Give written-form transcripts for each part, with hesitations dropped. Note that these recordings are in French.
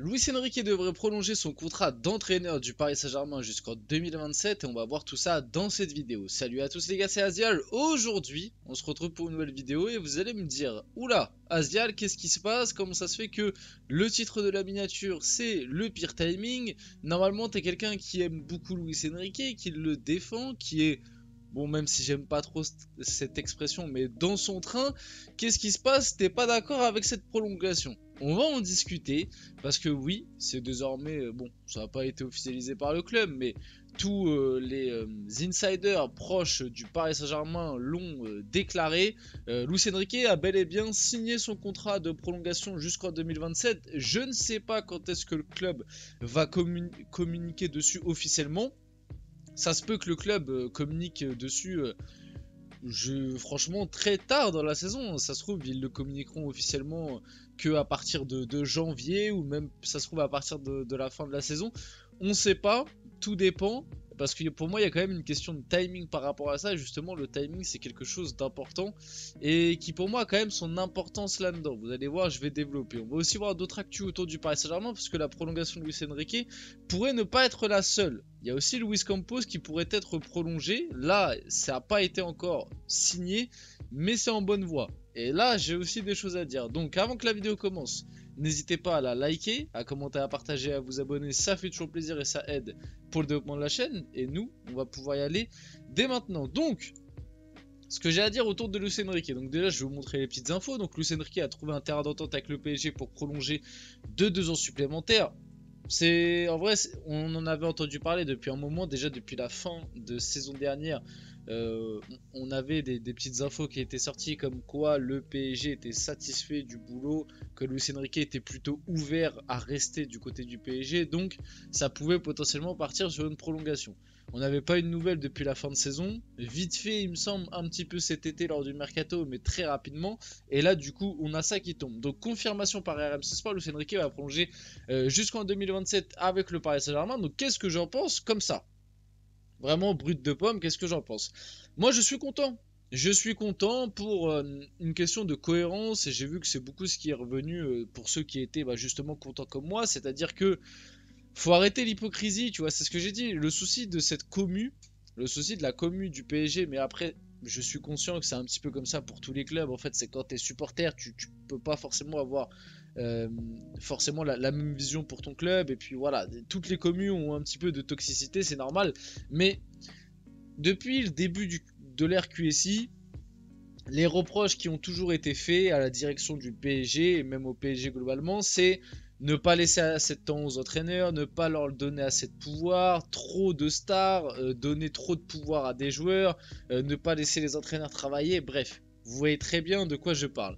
Luis Enrique devrait prolonger son contrat d'entraîneur du Paris Saint-Germain jusqu'en 2027 et on va voir tout ça dans cette vidéo. Salut à tous les gars, c'est Azial. Aujourd'hui, on se retrouve pour une nouvelle vidéo et vous allez me dire, oula, Azial, qu'est-ce qui se passe? Comment ça se fait que le titre de la miniature, c'est le pire timing? Normalement, t'es quelqu'un qui aime beaucoup Luis Enrique, qui le défend, qui est... Bon, même si j'aime pas trop cette expression, mais dans son train, qu'est-ce qui se passe? T'es pas d'accord avec cette prolongation? On va en discuter, parce que oui, c'est désormais, bon, ça n'a pas été officialisé par le club, mais tous les insiders proches du Paris Saint-Germain l'ont déclaré. Luis Enrique a bel et bien signé son contrat de prolongation jusqu'en 2027. Je ne sais pas quand est-ce que le club va communiquer dessus officiellement. Ça se peut que le club communique dessus franchement très tard dans la saison. Ça se trouve ils le communiqueront officiellement que à partir de janvier ou même ça se trouve à partir de la fin de la saison. On sait pas, tout dépend. Parce que pour moi il y a quand même une question de timing par rapport à ça. Et justement le timing c'est quelque chose d'important. Et qui pour moi a quand même son importance là-dedans. Vous allez voir, je vais développer. On va aussi voir d'autres actus autour du Paris Saint-Germain. Parce que la prolongation de Luis Enrique pourrait ne pas être la seule. Il y a aussi Luis Campos qui pourrait être prolongé. Là ça n'a pas été encore signé. Mais c'est en bonne voie. Et là j'ai aussi des choses à dire. Donc avant que la vidéo commence, n'hésitez pas à la liker, à commenter, à partager, à vous abonner, ça fait toujours plaisir et ça aide pour le développement de la chaîne. Et nous, on va pouvoir y aller dès maintenant. Donc, ce que j'ai à dire autour de Luis Enrique. Donc déjà, je vais vous montrer les petites infos. Donc Luis Enrique a trouvé un terrain d'entente avec le PSG pour prolonger de 2 ans supplémentaires. En vrai, on en avait entendu parler depuis un moment, déjà depuis la fin de saison dernière. On avait des petites infos qui étaient sorties comme quoi le PSG était satisfait du boulot, que Luis Enrique était plutôt ouvert à rester du côté du PSG, donc ça pouvait potentiellement partir sur une prolongation. On n'avait pas une nouvelle depuis la fin de saison, vite fait il me semble un petit peu cet été lors du mercato, mais très rapidement, et là du coup on a ça qui tombe. Donc confirmation par RMC Sport, Luis Enrique va prolonger jusqu'en 2027 avec le Paris Saint-Germain. Donc qu'est-ce que j'en pense comme ça? Vraiment brut de pomme, qu'est-ce que j'en pense? Moi je suis content. Je suis content pour une question de cohérence et j'ai vu que c'est beaucoup ce qui est revenu pour ceux qui étaient justement contents comme moi. C'est-à-dire que faut arrêter l'hypocrisie, tu vois, c'est ce que j'ai dit. Le souci de cette commu, le souci de la commu du PSG, mais après je suis conscient que c'est un petit peu comme ça pour tous les clubs. En fait, c'est quand t'es supporter, tu peux pas forcément avoir euh, forcément la même vision pour ton club. Et puis voilà, toutes les communes ont un petit peu de toxicité, c'est normal. Mais depuis le début de l'ère QSI, les reproches qui ont toujours été faits à la direction du PSG et même au PSG globalement, c'est ne pas laisser assez de temps aux entraîneurs, ne pas leur donner assez de pouvoir, trop de stars, donner trop de pouvoir à des joueurs, ne pas laisser les entraîneurs travailler, bref, vous voyez très bien de quoi je parle.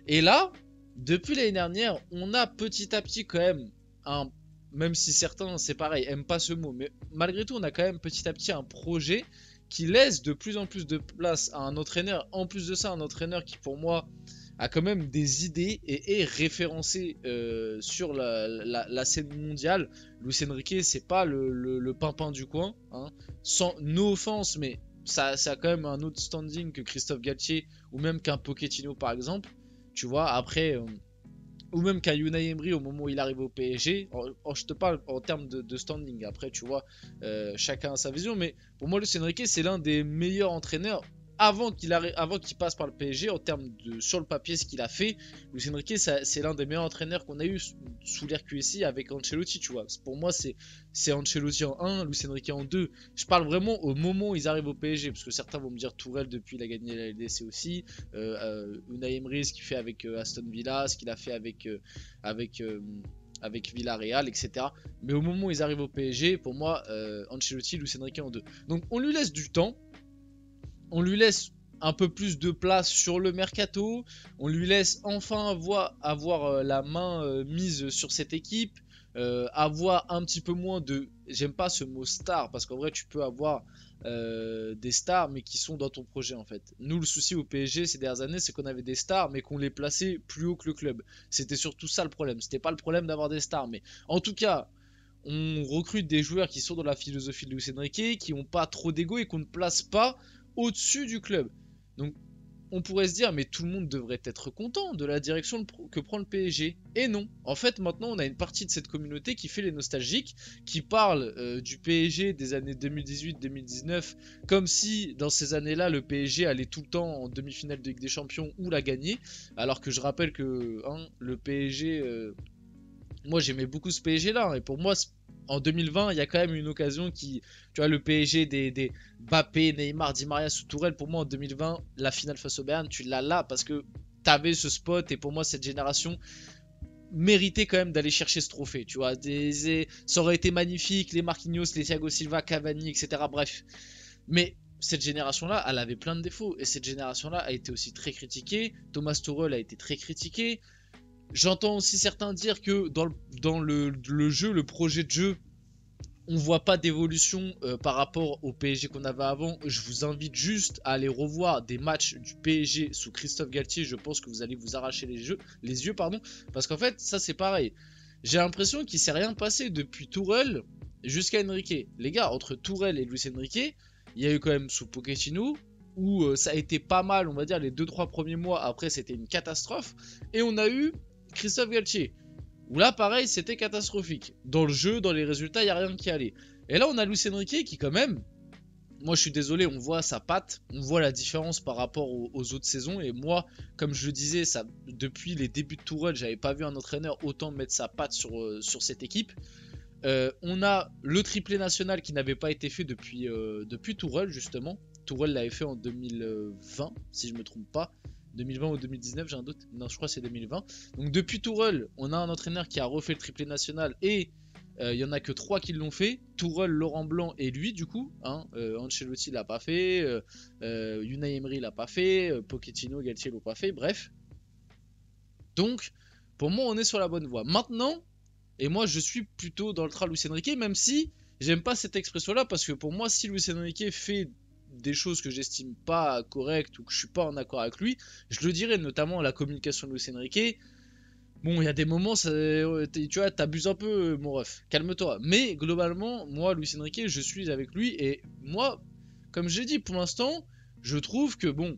Et là, depuis l'année dernière, on a petit à petit quand même un, même si certains, c'est pareil, aiment pas ce mot, mais malgré tout, on a quand même petit à petit un projet qui laisse de plus en plus de place à un entraîneur. En plus de ça, un entraîneur qui pour moi a quand même des idées et est référencé sur la scène mondiale. Luis Enrique, c'est pas le pimpin du coin, hein. Sans no offense, mais ça a quand même un autre standing que Christophe Galtier ou même qu'un Pochettino par exemple. Tu vois, après, ou même qu'un Unai Emery au moment où il arrive au PSG. Je te parle en termes de standing. Après, tu vois, chacun a sa vision. Mais pour moi, Luis Enrique, c'est l'un des meilleurs entraîneurs avant qu'il passe par le PSG en termes de sur le papier ce qu'il a fait. Luis Enrique, c'est l'un des meilleurs entraîneurs qu'on a eu sous l'ère QSI avec Ancelotti, tu vois. Pour moi, c'est Ancelotti en 1, Luis Enrique en 2. Je parle vraiment au moment où ils arrivent au PSG, parce que certains vont me dire Tourelle depuis il a gagné la LDC aussi, Unai Emery ce qu'il fait avec Aston Villa, ce qu'il a fait avec avec Villarreal, etc. Mais au moment où ils arrivent au PSG, pour moi, Ancelotti, Luis Enrique en 2. Donc on lui laisse du temps, on lui laisse un peu plus de place sur le mercato, on lui laisse enfin avoir la main mise sur cette équipe, avoir un petit peu moins de... J'aime pas ce mot star, parce qu'en vrai tu peux avoir des stars mais qui sont dans ton projet en fait. Nous le souci au PSG ces dernières années c'est qu'on avait des stars mais qu'on les plaçait plus haut que le club. C'était surtout ça le problème, c'était pas le problème d'avoir des stars, mais en tout cas... On recrute des joueurs qui sont dans la philosophie de Luis Enrique, qui n'ont pas trop d'ego et qu'on ne place pas au-dessus du club. Donc on pourrait se dire, mais tout le monde devrait être content de la direction que prend le PSG. Et non. En fait, maintenant, on a une partie de cette communauté qui fait les nostalgiques, qui parle du PSG des années 2018-2019, comme si dans ces années-là, le PSG allait tout le temps en demi-finale de Ligue des Champions ou la gagner. Alors que je rappelle que le PSG, moi j'aimais beaucoup ce PSG-là. Et pour moi, en 2020, il y a quand même une occasion qui, tu vois, le PSG des Mbappé, Neymar, Di Maria sous Tourelle, pour moi en 2020, la finale face au Bayern, tu l'as là parce que t'avais ce spot et pour moi cette génération méritait quand même d'aller chercher ce trophée, tu vois. Ça aurait été magnifique, les Marquinhos, les Thiago Silva, Cavani, etc. Bref. Mais cette génération-là, elle avait plein de défauts et cette génération-là a été aussi très critiquée. Thomas Tuchel a été très critiqué. J'entends aussi certains dire que dans le jeu, le projet de jeu, on voit pas d'évolution par rapport au PSG qu'on avait avant. Je vous invite juste à aller revoir des matchs du PSG sous Christophe Galtier. Je pense que vous allez vous arracher les yeux, pardon, parce qu'en fait, ça c'est pareil. J'ai l'impression qu'il s'est rien passé depuis Tourelle jusqu'à Enrique. Les gars, entre Tourelle et Luis Enrique, il y a eu quand même sous Pochettino où ça a été pas mal, on va dire, les 2-3 premiers mois. Après, c'était une catastrophe. Et on a eu Christophe Galtier, où là pareil c'était catastrophique. Dans le jeu, dans les résultats, il n'y a rien qui allait. Et là on a Luis Enrique qui quand même, moi je suis désolé, on voit sa patte, on voit la différence par rapport aux autres saisons. Et moi, comme je le disais, ça, depuis les débuts de Tourelle, j'avais pas vu un entraîneur autant mettre sa patte sur cette équipe. On a le triplé national qui n'avait pas été fait depuis Tourelle justement. Tourelle l'avait fait en 2020 si je me trompe pas. 2020 ou 2019, j'ai un doute. Non, je crois que c'est 2020. Donc depuis Tourelle, on a un entraîneur qui a refait le triplé national et il y en a que 3 qui l'ont fait. Tourelle, Laurent Blanc et lui du coup. Ancelotti l'a pas fait, Unai Emery l'a pas fait, Pochettino, Galtier l'ont pas fait. Bref. Donc pour moi, on est sur la bonne voie. Maintenant, et moi je suis plutôt dans le train Luis Enrique, même si j'aime pas cette expression-là parce que pour moi, si Luis Enrique fait des choses que j'estime pas correctes ou que je suis pas en accord avec lui, je le dirais, notamment la communication de Luis Enrique. Bon, il y a des moments, tu vois, t'abuses un peu, mon ref, calme-toi. Mais globalement, moi, Luis Enrique, je suis avec lui et moi, comme j'ai dit, pour l'instant, je trouve que bon,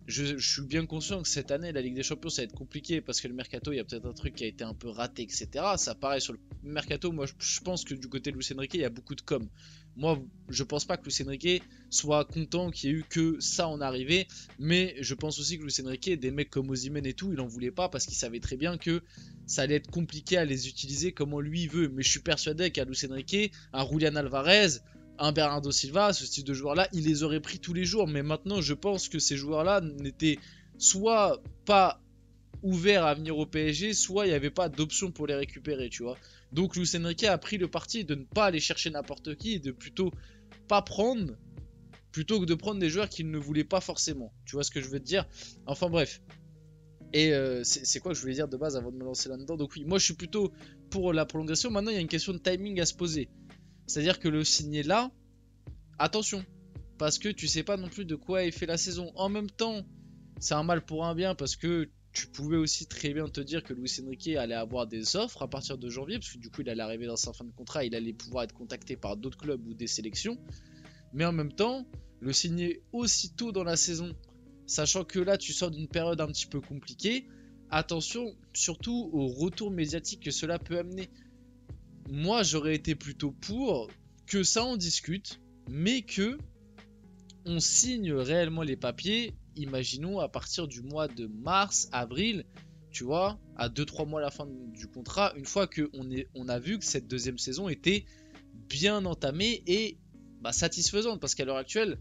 je suis bien conscient que cette année, la Ligue des Champions, ça va être compliqué parce que le mercato, il y a peut-être un truc qui a été un peu raté, etc. Ça paraît sur le mercato. Moi, je pense que du côté de Luis Enrique, il y a beaucoup de com. Moi, je pense pas que Luis Enrique soit content qu'il y ait eu que ça en arrivée, mais je pense aussi que Luis Enrique, des mecs comme Osimhen et tout, il en voulait pas parce qu'il savait très bien que ça allait être compliqué à les utiliser comme lui veut. Mais je suis persuadé qu'à Luis Enrique, un Julian Alvarez, un Bernardo Silva, ce style de joueur-là, il les aurait pris tous les jours. Mais maintenant, je pense que ces joueurs-là n'étaient soit pas ouverts à venir au PSG, soit il n'y avait pas d'option pour les récupérer, tu vois. Donc Luis Enrique a pris le parti de ne pas aller chercher n'importe qui et de plutôt pas prendre, plutôt que de prendre des joueurs qu'il ne voulait pas forcément. Tu vois ce que je veux te dire? Enfin bref. Et c'est quoi que je voulais dire de base avant de me lancer là-dedans? Donc oui, moi je suis plutôt pour la prolongation. Maintenant, il y a une question de timing à se poser. C'est-à-dire que le signer là, attention, parce que tu sais pas non plus de quoi est fait la saison. En même temps, c'est un mal pour un bien parce que tu pouvais aussi très bien te dire que Luis Enrique allait avoir des offres à partir de janvier, parce que du coup il allait arriver dans sa fin de contrat, il allait pouvoir être contacté par d'autres clubs ou des sélections. Mais en même temps, le signer aussitôt dans la saison, sachant que là tu sors d'une période un petit peu compliquée, attention surtout au retour médiatique que cela peut amener. Moi j'aurais été plutôt pour que ça en discute, mais que on signe réellement les papiers, imaginons à partir du mois de mars, avril, tu vois, à 2-3 mois à la fin du contrat, une fois qu'on a vu que cette deuxième saison était bien entamée et satisfaisante, parce qu'à l'heure actuelle,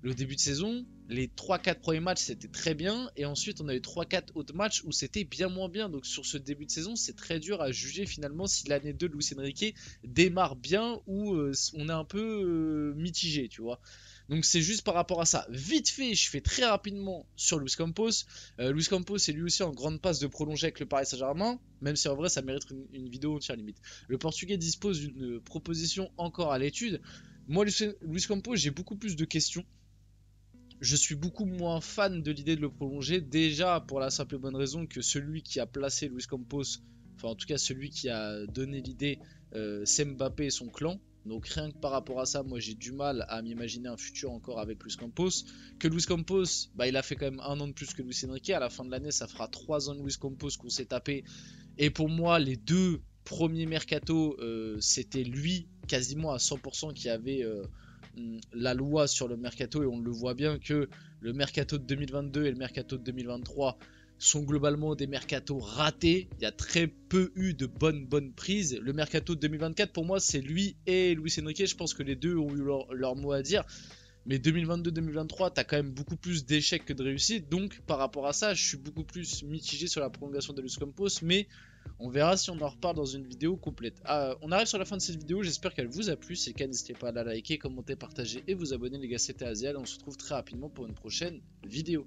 le début de saison, les 3-4 premiers matchs c'était très bien, et ensuite on a eu 3-4 autres matchs où c'était bien moins bien. Donc sur ce début de saison, c'est très dur à juger finalement si l'année 2 de Luis Enrique démarre bien ou on est un peu mitigé, tu vois. Donc c'est juste par rapport à ça. Vite fait, je fais très rapidement sur Luis Campos. Luis Campos est lui aussi en grande passe de prolonger avec le Paris Saint-Germain, même si en vrai ça mérite une vidéo entière limite. Le Portugais dispose d'une proposition encore à l'étude. Moi, Luis Campos, j'ai beaucoup plus de questions. Je suis beaucoup moins fan de l'idée de le prolonger, déjà pour la simple et bonne raison que celui qui a placé Luis Campos, enfin en tout cas celui qui a donné l'idée, c'est Mbappé et son clan. Donc rien que par rapport à ça, moi j'ai du mal à m'imaginer un futur encore avec Luis Campos. Que Luis Campos, bah, il a fait quand même 1 an de plus que Luis Enrique. À la fin de l'année, ça fera 3 ans de Luis Campos qu'on s'est tapé. Et pour moi, les 2 premiers mercato, c'était lui quasiment à 100% qui avait la loi sur le mercato. Et on le voit bien que le mercato de 2022 et le mercato de 2023 sont globalement des mercatos ratés. Il y a très peu eu de bonnes prises. Le mercato de 2024, pour moi, c'est lui et Luis Enrique. Je pense que les deux ont eu leur mot à dire. Mais 2022-2023, t'as quand même beaucoup plus d'échecs que de réussites. Donc, par rapport à ça, je suis beaucoup plus mitigé sur la prolongation de Luis Campos. Mais on verra si on en reparle dans une vidéo complète. On arrive sur la fin de cette vidéo. J'espère qu'elle vous a plu. Si c'est le cas, n'hésitez pas à la liker, commenter, partager et vous abonner, les gars. C'était Aziel. On se retrouve très rapidement pour une prochaine vidéo.